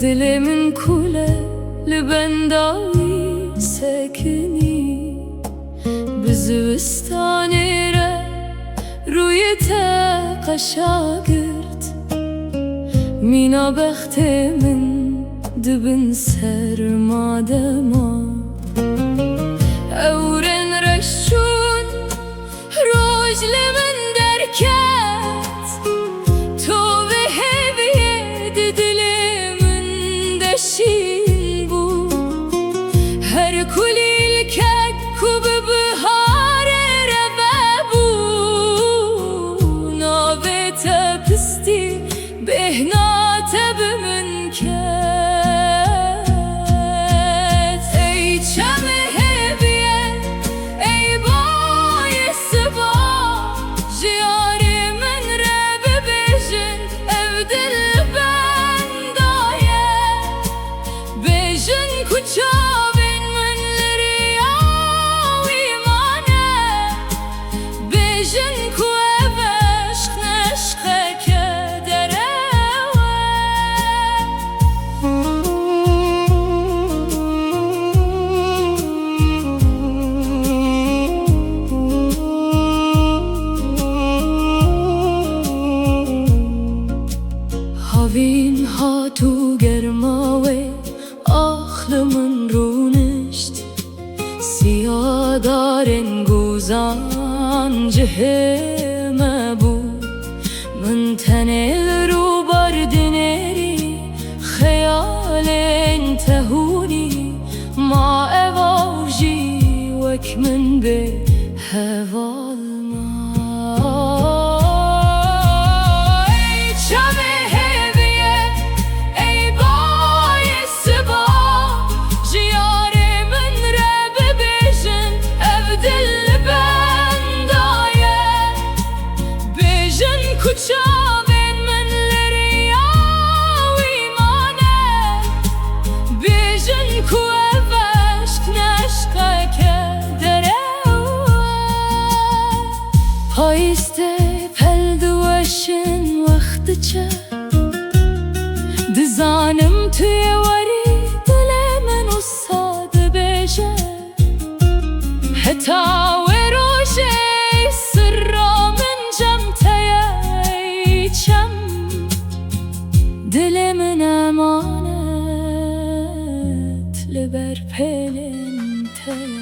دل کوله لبنداوی سکنی بزوستانی روی قشاگرد مینا بخت من دبن سرماده ما اورن رشون روج لمن درکت تو به هویه دل من دشین بو هر کلیل که کوب بهار ربابو ناوه تپستی بهنات بمن کت ای چم هویه ای بای سبا جیار من رب بجن او دل بندایه بجن کچاوین من لریاوی مانه بجن کو عشق نشقه که هاوین ها تو گرماوه آخل من رونشت سیاه دارن گوزان جه مبو من تنل رو باردنری خیال انتهونی ما اواجی وک من به هوال ما کچاوین من لریاوی مانه بیجن کو عشق نشقه که دره پایسته پلدوشن وقت چه دزانم توی وری دل من استاد بیجه حتی دل من امانت لبر پلنته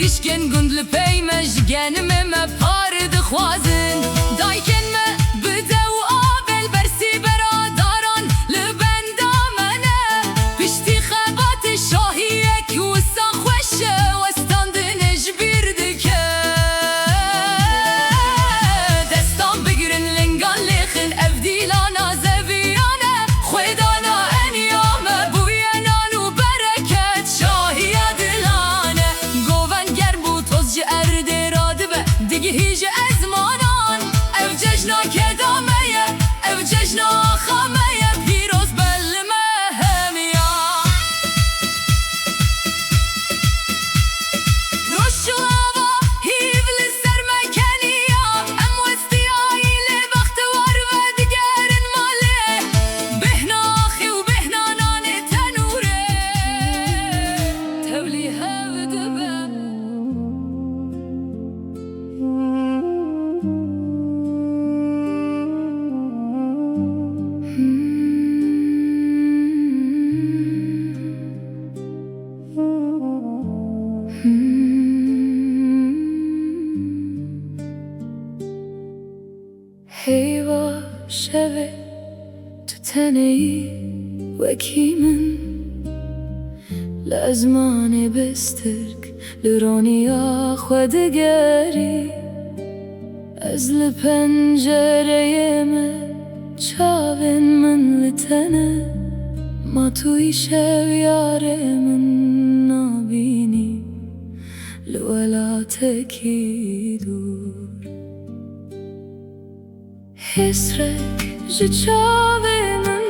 رشکن گند لپیمش گنم ما پارد خوازن دایکن ما بده و آبل برسی برادران لبندا منه پشتی خبات شاهیک و ساخوشه و استاندنش بیردکه دستان بگیرن لنگان لیخن افدیلانا زویانه خویدانا انیام بوینان و برکت شاهی دلانه گوون گر بود توز جه تركي من لازماني بسترك لروني خود گری از لپنجره من چاون من لتنه ما توی شب یار من نبینی لولاتکی دور حسرك جي چاو من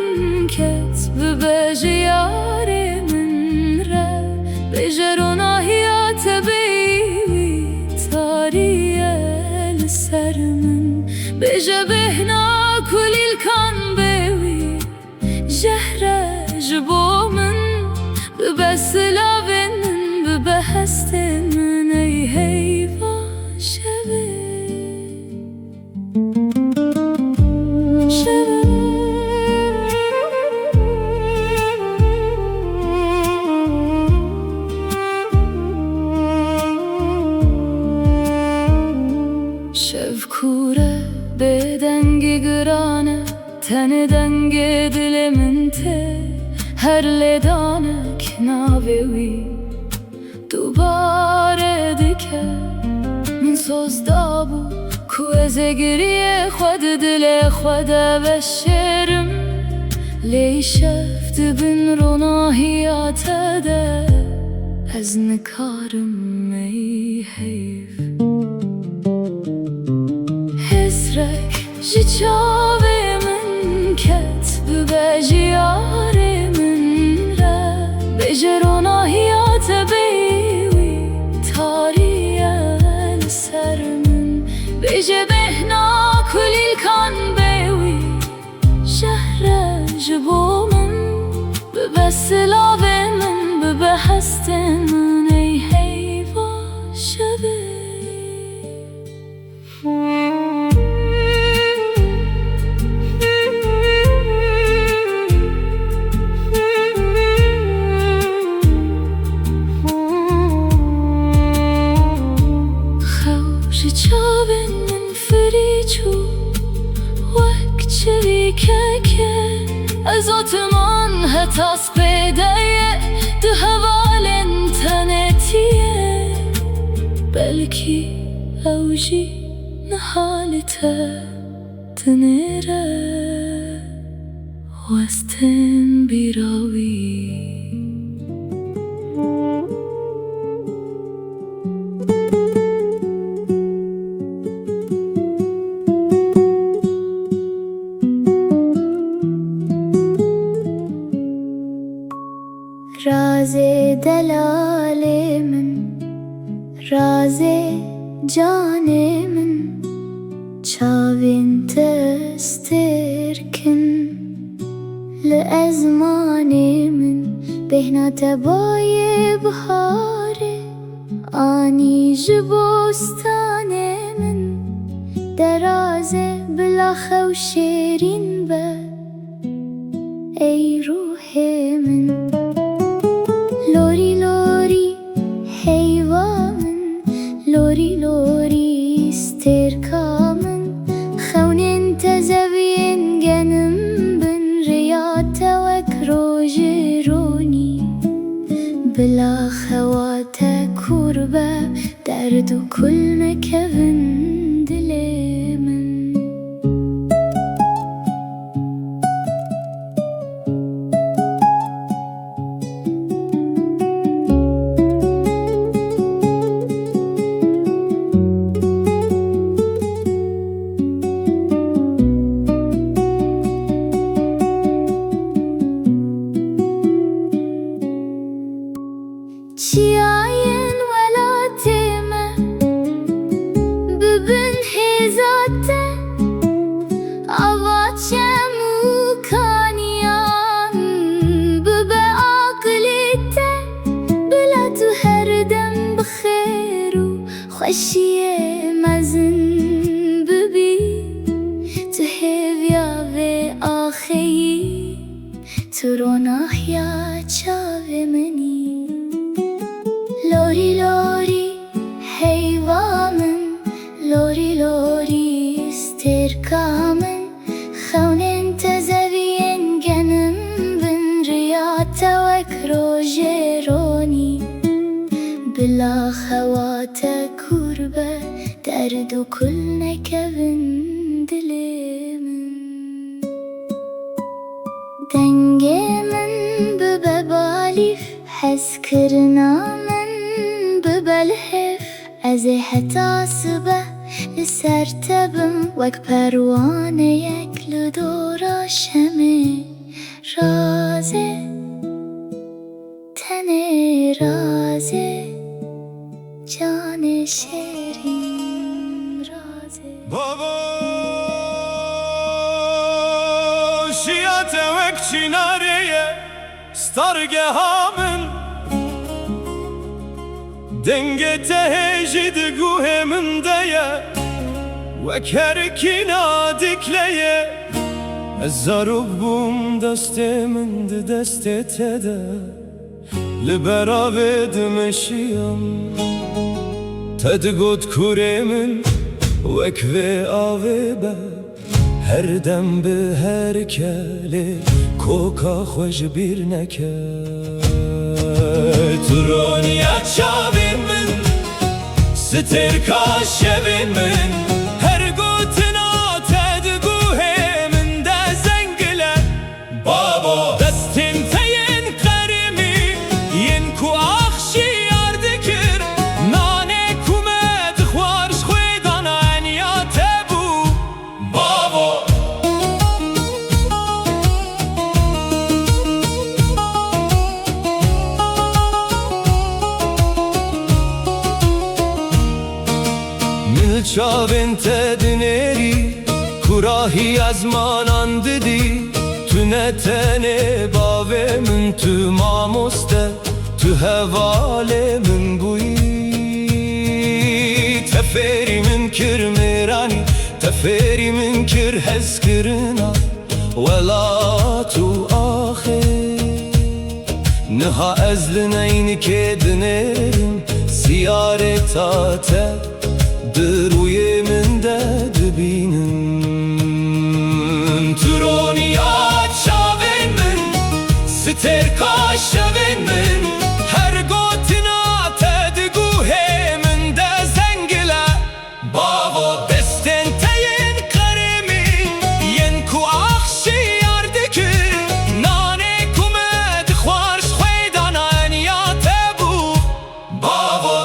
کت ببج یار من را بجرونا هیات بیوی تاریه لسر من بجا بهنا کلی الکان بیوی جهره جبو من ببسلا من ببهست من ای هیوا شبه شب کوره به دنگ گرانه تن دنگ دل من ته هر لدانه که ناوی دوباره دیگه من سوزدا بو کو از گریه خود دل خود بشرم لی شفت بن روناهیات ده از نکارم ای حیف حسرك جي چاو من کت ببج یار من را بجرونا هیات بیوی تاریه لسر من بجه بهنا کلی الکان بیوی شهر جبو من ببسلا من ببهست من ای حیوا شبه چاون من فریچو وک چریکه از آتمان هتاس پیدایه دو حوالن تنتیه بلکی اوجی نحالته تنیره وستن بیراوی راز دلال من راز جان من چاوین تسترکن لازمان من بهنا تبای بهاره آنی جبوستان من دراز بلاخ و شیرین به ای روح من لوری لوری حیوا من لوری لوری استرکا من خونین تزوین گنم بن ریات وک روژ رونی بلا خوات کربه درد و کل مکون دل من چیاین ولاتمه ببن هزاته آواتشمو کانیان ببه عقلیته بلا تو هر دم بخیر و خوشیه مزن ببی تو هویا و آخی تو روناهیا چاو منی لوری لوری حیوا من لوری لوری استرکا من خونین تزوین گنم بن روژرانی بلا خوات کربه درد و کل نکوین دل من دنگ من ببه بالیف حس کرنا من ببه لحف از حتا صبح لسر تبم وک پروانه یک لدورا شمه رازه تن رازه جان شیرین رازه بابا شیعت وک چیناریه سترگه هامن دنگه تهجد گوه من دیه وک هرکینا دکلیه الزاروب بوم دست من دست تده لبرا دمشیم تدگوت کوره من وک و آوه به هر دم به هر کله کوکا خوش بیر نکه ترونیت شابین من سترکا شبین من هر گوتنا تدگوه من ده زنگله بابا دستین تین قرمی ین کو آخشی یارد کر نانه کومد خوارش خویدان انیات بو بابا چاوین تدنری کراهی از مانان دیدی تو نتنه باوه من تو ماموسته تو حواله من بویی تفری من کر میرانی تفری من کر حس کرنا ولا تو آخر نها ازلنین که دنرم زیارتاته دروی من دد بینم ترونیات شاوین من سترکا شوین من هر گوتنا تدگوه من ده زنگله بابا دستن تین قرمی ین کو آخشی یارد کر نانه کومد خوارش خویدان انیات بو بابا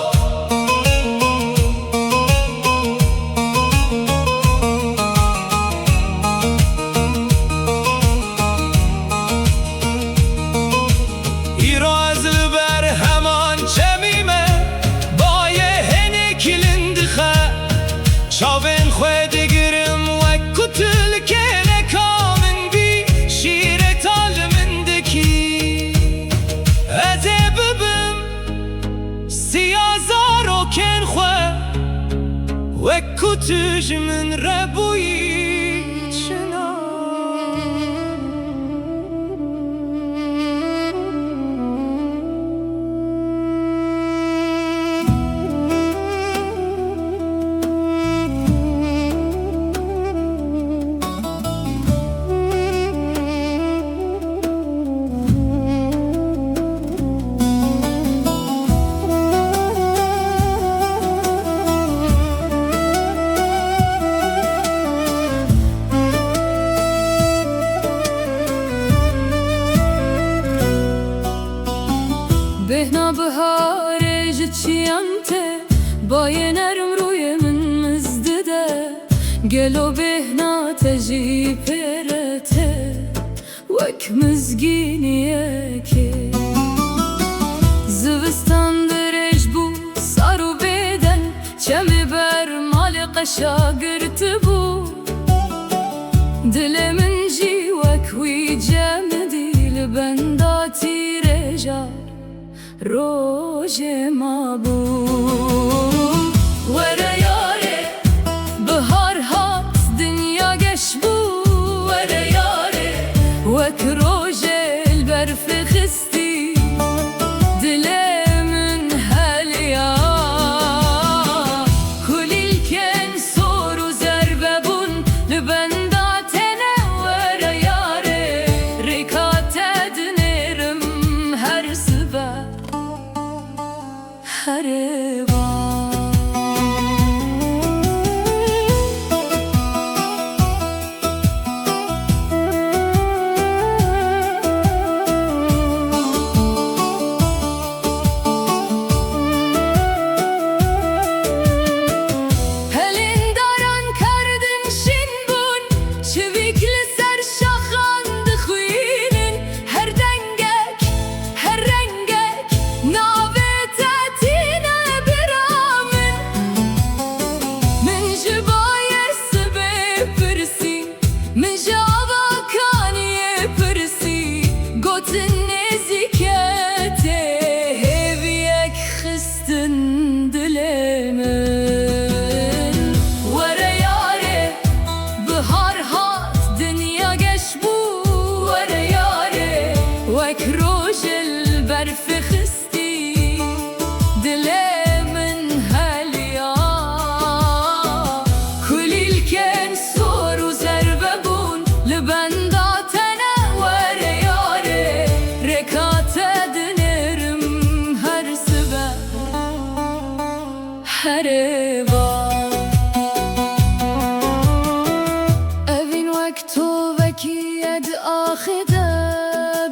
شاوین خواه دگرم و کتل که نکامن بی شیر تال من دکی از ببم سیازار و کن خواه و کتج من ربوی چنا بهنا بهاره جچیانته بای نرم روی من مزدده گلو بهنا تجی پرته وک مزگینیه که زوستان درج بو سارو بدن چمی بر مال قشا گرت بو دل من جی وک وی جمدی لبنداتی رجا روج ما بو ورا یاره بهار هات دنیا گش بو ورا یاره وک روج البرف خستی دل من هلیا کلیل کن سور و ضربه بون لبنداتنه ورا یاره ریکات دنرم هر سبب هروا روج البرف خستي دلي من هاليا كل الكن صور وزرببون لبنداتنا ورياري ركات دنرم هر سبا هربا evin vakto vakiyed ahide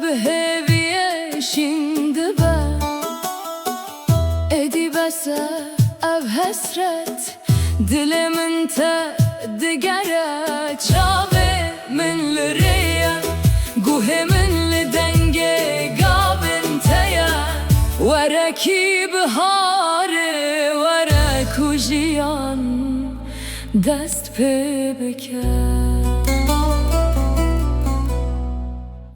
beheviye şimdi ben edibese ev hasret dilimin te digere çave min liriye guhemin li denge gabin teye vereki bihare vereku jiyan dest pe beke